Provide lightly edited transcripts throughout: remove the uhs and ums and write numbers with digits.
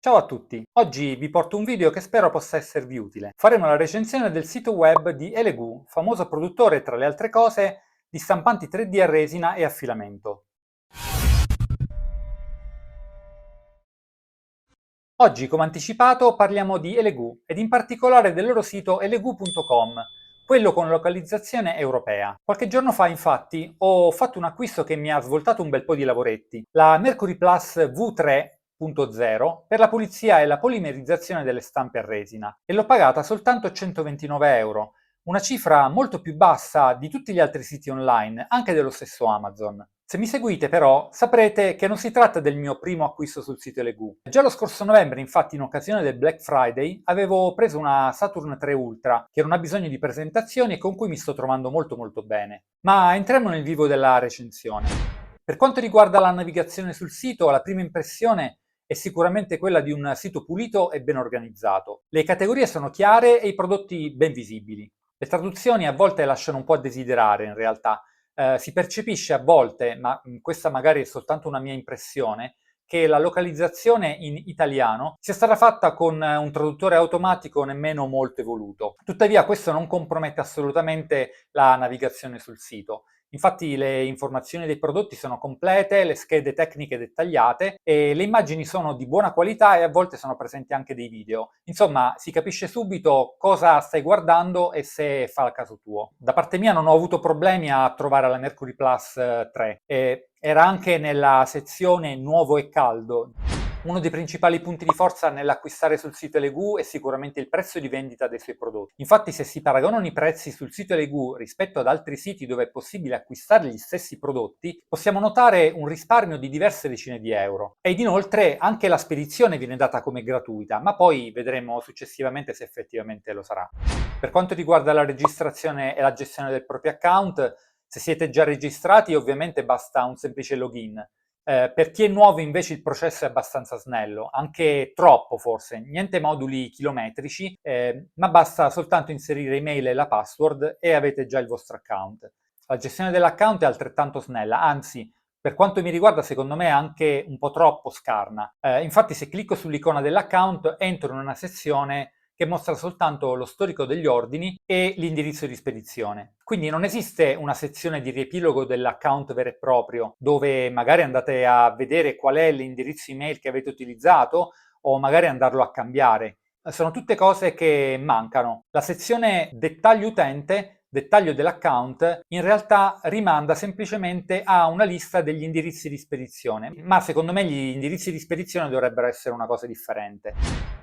Ciao a tutti, oggi vi porto un video che spero possa esservi utile. Faremo la recensione del sito web di Elegoo, famoso produttore, tra le altre cose, di stampanti 3D a resina e a filamento. Oggi, come anticipato, parliamo di Elegoo ed in particolare del loro sito elegoo.com, quello con localizzazione europea. Qualche giorno fa, infatti, ho fatto un acquisto che mi ha svoltato un bel po' di lavoretti, la Mercury Plus V3.0 per la pulizia e la polimerizzazione delle stampe a resina e l'ho pagata soltanto 129 euro, una cifra molto più bassa di tutti gli altri siti online, anche dello stesso Amazon. Se mi seguite però saprete che non si tratta del mio primo acquisto sul sito Elegoo. Già lo scorso novembre, infatti, in occasione del Black Friday, avevo preso una Saturn 3 Ultra che non ha bisogno di presentazioni e con cui mi sto trovando molto bene. Ma entriamo nel vivo della recensione. Per quanto riguarda la navigazione sul sito, la prima impressione è sicuramente quella di un sito pulito e ben organizzato. Le categorie sono chiare e i prodotti ben visibili. Le traduzioni a volte lasciano un po' a desiderare in realtà. Si percepisce a volte, ma questa magari è soltanto una mia impressione, che la localizzazione in italiano sia stata fatta con un traduttore automatico nemmeno molto evoluto. Tuttavia questo non compromette assolutamente la navigazione sul sito. Infatti le informazioni dei prodotti sono complete, le schede tecniche dettagliate e le immagini sono di buona qualità e a volte sono presenti anche dei video. Insomma, si capisce subito cosa stai guardando e se fa il caso tuo. Da parte mia non ho avuto problemi a trovare la Mercury Plus 3 e era anche nella sezione nuovo e caldo. Uno dei principali punti di forza nell'acquistare sul sito Elegoo è sicuramente il prezzo di vendita dei suoi prodotti. Infatti, se si paragonano i prezzi sul sito Elegoo rispetto ad altri siti dove è possibile acquistare gli stessi prodotti, possiamo notare un risparmio di diverse decine di euro. Ed inoltre anche la spedizione viene data come gratuita, ma poi vedremo successivamente se effettivamente lo sarà. Per quanto riguarda la registrazione e la gestione del proprio account, se siete già registrati ovviamente basta un semplice login. Per chi è nuovo invece il processo è abbastanza snello, anche troppo forse, niente moduli chilometrici, ma basta soltanto inserire email e la password e avete già il vostro account. La gestione dell'account è altrettanto snella, anzi, per quanto mi riguarda secondo me è anche un po' troppo scarna. Infatti se clicco sull'icona dell'account entro in una sezione che mostra soltanto lo storico degli ordini e l'indirizzo di spedizione. Quindi non esiste una sezione di riepilogo dell'account vero e proprio, dove magari andate a vedere qual è l'indirizzo email che avete utilizzato o magari andarlo a cambiare. Sono tutte cose che mancano. La sezione dettaglio utente, dettaglio dell'account, in realtà rimanda semplicemente a una lista degli indirizzi di spedizione, ma secondo me gli indirizzi di spedizione dovrebbero essere una cosa differente.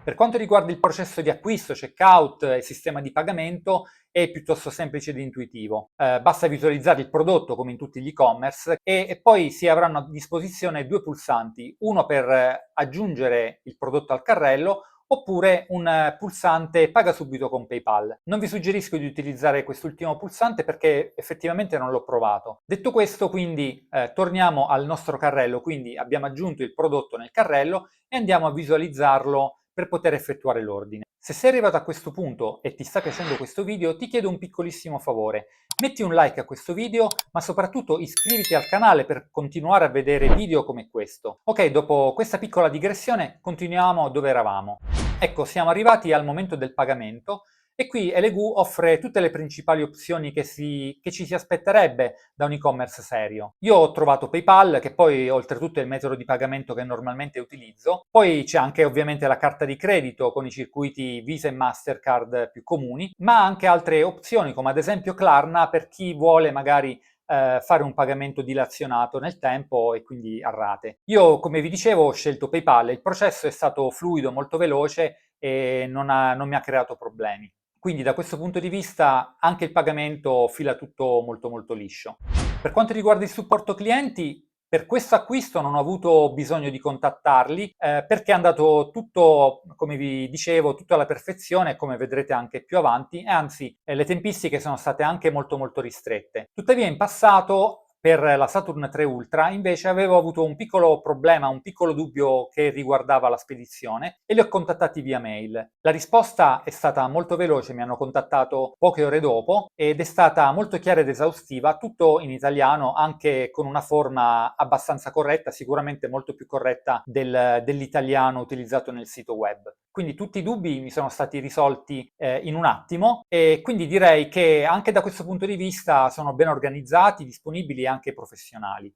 Per quanto riguarda il processo di acquisto, checkout e sistema di pagamento, è piuttosto semplice ed intuitivo. Basta visualizzare il prodotto come in tutti gli e-commerce e poi si avranno a disposizione due pulsanti, uno per aggiungere il prodotto al carrello oppure un pulsante paga subito con PayPal. Non vi suggerisco di utilizzare quest'ultimo pulsante perché effettivamente non l'ho provato. Detto questo, quindi torniamo al nostro carrello, quindi abbiamo aggiunto il prodotto nel carrello e andiamo a visualizzarlo per poter effettuare l'ordine. Se sei arrivato a questo punto e ti sta piacendo questo video, ti chiedo un piccolissimo favore. Metti un like a questo video, ma soprattutto iscriviti al canale per continuare a vedere video come questo. Ok, dopo questa piccola digressione, continuiamo dove eravamo. Ecco, siamo arrivati al momento del pagamento e qui Elegoo offre tutte le principali opzioni che ci si aspetterebbe da un e-commerce serio. Io ho trovato PayPal, che poi oltretutto è il metodo di pagamento che normalmente utilizzo. Poi c'è anche ovviamente la carta di credito con i circuiti Visa e Mastercard più comuni, ma anche altre opzioni come ad esempio Klarna per chi vuole magari fare un pagamento dilazionato nel tempo e quindi a rate. Io, come vi dicevo, ho scelto PayPal, il processo è stato fluido, molto veloce e non mi ha creato problemi. Quindi da questo punto di vista anche il pagamento fila tutto molto liscio. Per quanto riguarda il supporto clienti, per questo acquisto non ho avuto bisogno di contattarli perché è andato tutto, come vi dicevo, tutto alla perfezione, come vedrete anche più avanti, e anzi le tempistiche sono state anche molto ristrette. Tuttavia in passato per la Saturn 3 Ultra invece avevo avuto un piccolo problema, un piccolo dubbio che riguardava la spedizione e li ho contattati via mail. La risposta è stata molto veloce, mi hanno contattato poche ore dopo ed è stata molto chiara ed esaustiva, tutto in italiano, anche con una forma abbastanza corretta, sicuramente molto più corretta dell'italiano utilizzato nel sito web. Quindi tutti i dubbi mi sono stati risolti in un attimo e quindi direi che anche da questo punto di vista sono ben organizzati, disponibili e anche professionali.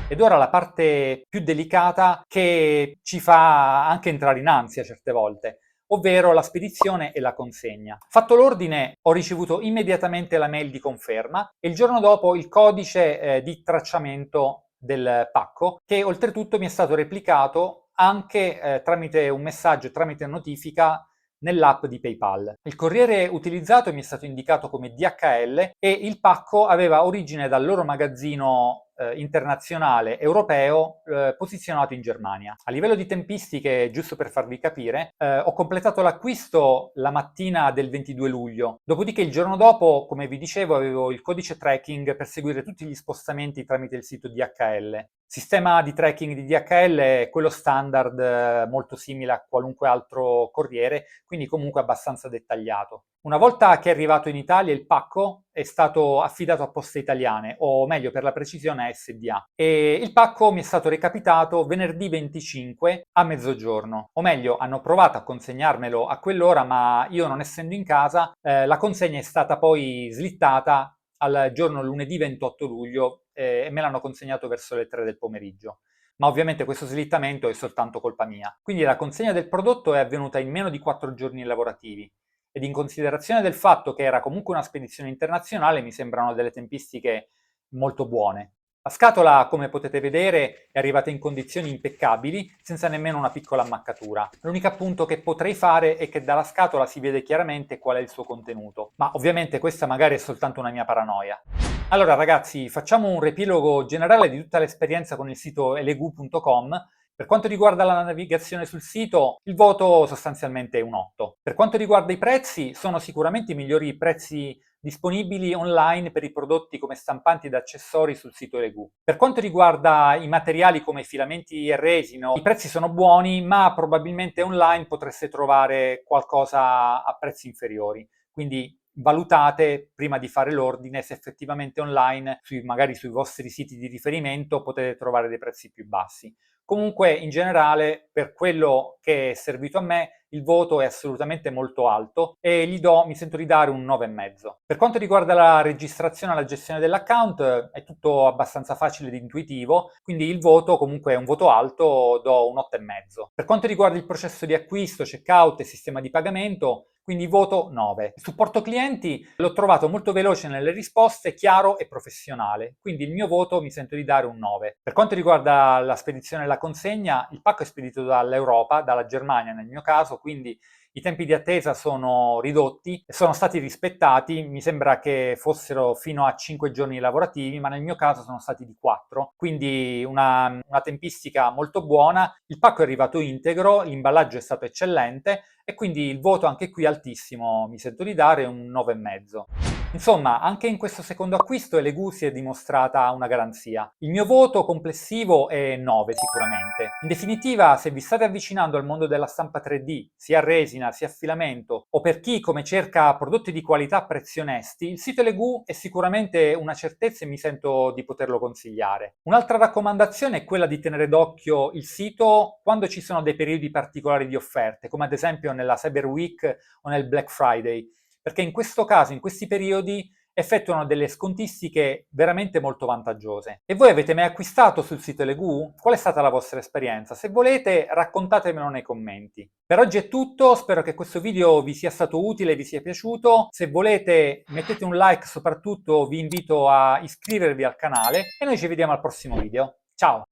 Ed ora la parte più delicata che ci fa anche entrare in ansia certe volte, ovvero la spedizione e la consegna. Fatto l'ordine, ho ricevuto immediatamente la mail di conferma e il giorno dopo il codice di tracciamento del pacco, che oltretutto mi è stato replicato anche tramite un messaggio, tramite notifica nell'app di PayPal. Il corriere utilizzato mi è stato indicato come DHL e il pacco aveva origine dal loro magazzino internazionale europeo posizionato in Germania. A livello di tempistiche, giusto per farvi capire, ho completato l'acquisto la mattina del 22 luglio, dopodiché il giorno dopo, come vi dicevo, avevo il codice tracking per seguire tutti gli spostamenti tramite il sito DHL. Sistema di tracking di DHL è quello standard, molto simile a qualunque altro corriere, quindi comunque abbastanza dettagliato. Una volta che è arrivato in Italia il pacco è stato affidato a Poste Italiane, o meglio per la precisione a SDA, e il pacco mi è stato recapitato venerdì 25 a mezzogiorno, o meglio hanno provato a consegnarmelo a quell'ora, ma io non essendo in casa la consegna è stata poi slittata al giorno lunedì 28 luglio e me l'hanno consegnato verso le 3 del pomeriggio. Ma ovviamente questo slittamento è soltanto colpa mia. Quindi la consegna del prodotto è avvenuta in meno di 4 giorni lavorativi ed in considerazione del fatto che era comunque una spedizione internazionale mi sembrano delle tempistiche molto buone. La scatola, come potete vedere, è arrivata in condizioni impeccabili, senza nemmeno una piccola ammaccatura. L'unico appunto che potrei fare è che dalla scatola si vede chiaramente qual è il suo contenuto, ma ovviamente questa magari è soltanto una mia paranoia. Allora ragazzi, facciamo un riepilogo generale di tutta l'esperienza con il sito elegu.com. Per quanto riguarda la navigazione sul sito, il voto sostanzialmente è un 8. Per quanto riguarda i prezzi, sono sicuramente i migliori prezzi disponibili online per i prodotti come stampanti ed accessori sul sito Elegu. Per quanto riguarda i materiali come filamenti e resino, i prezzi sono buoni, ma probabilmente online potreste trovare qualcosa a prezzi inferiori. Quindi valutate prima di fare l'ordine se effettivamente online, magari sui vostri siti di riferimento, potete trovare dei prezzi più bassi. Comunque, in generale, per quello che è servito a me, il voto è assolutamente molto alto e mi sento di dare un 9,5. Per quanto riguarda la registrazione e la gestione dell'account, è tutto abbastanza facile ed intuitivo, quindi il voto comunque è un voto alto, do un 8,5. Per quanto riguarda il processo di acquisto, checkout e sistema di pagamento, quindi voto 9. Il supporto clienti l'ho trovato molto veloce nelle risposte, chiaro e professionale, quindi il mio voto mi sento di dare un 9. Per quanto riguarda la spedizione e la consegna, il pacco è spedito dall'Europa, dalla Germania nel mio caso, quindi i tempi di attesa sono ridotti e sono stati rispettati, mi sembra che fossero fino a 5 giorni lavorativi, ma nel mio caso sono stati di 4, quindi una tempistica molto buona. Il pacco è arrivato integro, l'imballaggio è stato eccellente e quindi il voto anche qui altissimo, mi sento di dare un 9,5. Insomma, anche in questo secondo acquisto Elegu si è dimostrata una garanzia. Il mio voto complessivo è 9 sicuramente. In definitiva, se vi state avvicinando al mondo della stampa 3D, sia a resina sia a filamento, o per chi come cerca prodotti di qualità a prezzi onesti, il sito Elegu è sicuramente una certezza e mi sento di poterlo consigliare. Un'altra raccomandazione è quella di tenere d'occhio il sito quando ci sono dei periodi particolari di offerte, come ad esempio nella Cyber Week o nel Black Friday, perché in questo caso, in questi periodi, effettuano delle scontistiche veramente molto vantaggiose. E voi avete mai acquistato sul sito Elegu? Qual è stata la vostra esperienza? Se volete, raccontatemelo nei commenti. Per oggi è tutto, spero che questo video vi sia stato utile e vi sia piaciuto. Se volete, mettete un like, soprattutto vi invito a iscrivervi al canale e noi ci vediamo al prossimo video. Ciao!